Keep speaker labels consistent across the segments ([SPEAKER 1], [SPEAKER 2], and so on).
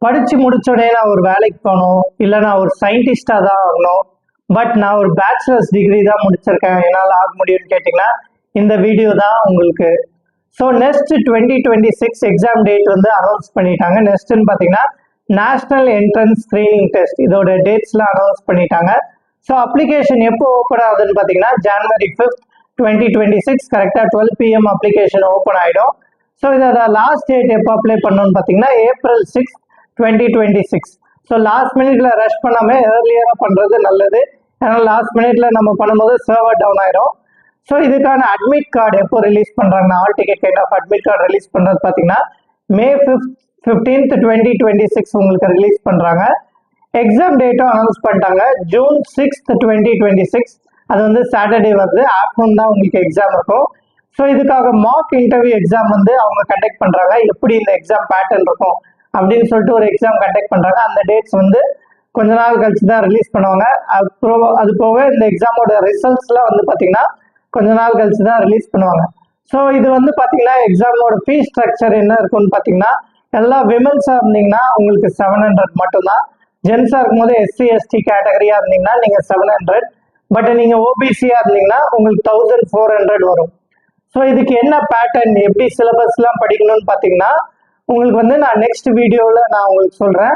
[SPEAKER 1] படித்து முடிச்சோடனே நான் ஒரு வேலைக்கு போகணும், இல்லை நான் ஒரு சயின்டிஸ்டாக தான் ஆகணும், பட் நான் ஒரு பேச்சுலர்ஸ் டிகிரி தான் முடிச்சிருக்கேன், என்னால் ஆக முடியும்னு கேட்டிங்கன்னா இந்த வீடியோ தான் உங்களுக்கு. ஸோ நெக்ஸ்ட் 2026 எக்ஸாம் டேட் வந்து அனௌன்ஸ் பண்ணிட்டாங்க. நெக்ஸ்ட்னு பார்த்தீங்கன்னா நேஷனல் என்ட்ரன்ஸ் ஸ்க்ரீனிங் டெஸ்ட், இதோட டேட்ஸ்லாம் அனௌன்ஸ் பண்ணிட்டாங்க. ஸோ அப்ளிகேஷன் எப்போ ஓப்பன் ஆகுதுன்னு பார்த்தீங்கன்னா January 5th 2026 கரெக்டாக 12 PM அப்ளிகேஷன் ஓப்பன் ஆகிடும். ஸோ இதோட லாஸ்ட் டேட் எப்போ அப்ளை பண்ணணும்னு பார்த்தீங்கன்னா April 6th 2026. ஸோ லாஸ்ட் மினிட்ல ரஷ் பண்ணாமல் ஏர்லியராக பண்ணுறது நல்லது. ஏன்னா லாஸ்ட் மினிட்ல நம்ம பண்ணும்போது சர்வர் டவுன் ஆயிடும். ஸோ இதுக்கான அட்மிட் கார்டு எப்போ ரிலீஸ் பண்ணுறாங்கன்னா all ticket kind of admit card release பண்ணுறது பார்த்தீங்கன்னா May 15th 2026 உங்களுக்கு ரிலீஸ் பண்ணுறாங்க. எக்ஸாம் டேட்டும் அனௌன்ஸ் பண்ணிட்டாங்க June 6th 2026. அது வந்து சாட்டர்டே வருது, ஆஃப்டர்நூன் தான் உங்களுக்கு எக்ஸாம் இருக்கும். ஸோ இதுக்காக மார்க் இன்டர்வியூ எக்ஸாம் வந்து அவங்க கண்டக்ட் பண்ணுறாங்க. எப்படி இந்த எக்ஸாம் பேட்டர்ன் இருக்கும் அப்படின்னு சொல்லிட்டு ஒரு எக்ஸாம் கண்டக்ட் பண்ணுறாங்க. அந்த டேட்ஸ் வந்து கொஞ்ச நாள் கழிச்சு தான் ரிலீஸ் பண்ணுவாங்க. அது போக இந்த எக்ஸாமோட ரிசல்ட்ஸ்லாம் வந்து பார்த்தீங்கன்னா கொஞ்ச நாள் கழிச்சு தான் ரிலீஸ் பண்ணுவாங்க. ஸோ இது வந்து பார்த்தீங்கன்னா எக்ஸாமோட ஃபீஸ் ஸ்ட்ரக்சர் என்ன இருக்குன்னு பார்த்தீங்கன்னா எல்லா விமென்ஸாக இருந்தீங்கன்னா உங்களுக்கு 700 மட்டும்தான். ஜென்ஸாக இருக்கும்போது SC ST கேட்டகரியாக இருந்தீங்கன்னா நீங்கள் 700, பட் நீங்கள் OBCயாக இருந்தீங்கன்னா உங்களுக்கு 1400 வரும். ஸோ இதுக்கு என்ன பேட்டர்ன், எப்படி சிலபஸ்லாம் படிக்கணும்னு பார்த்தீங்கன்னா உங்களுக்கு வந்து நான் நெக்ஸ்ட் வீடியோவில் நான் உங்களுக்கு சொல்கிறேன்.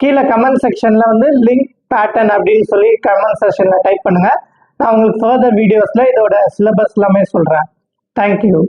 [SPEAKER 1] கீழே கமெண்ட் செக்ஷனில் வந்து லிங்க் பேட்டர்ன் அப்படின்னு சொல்லி கமெண்ட் செக்ஷனில் டைப் பண்ணுங்கள். நான் உங்களுக்கு ஃபர்தர் வீடியோஸில் இதோட சிலபஸ் எல்லாமே சொல்கிறேன். தேங்க்யூ.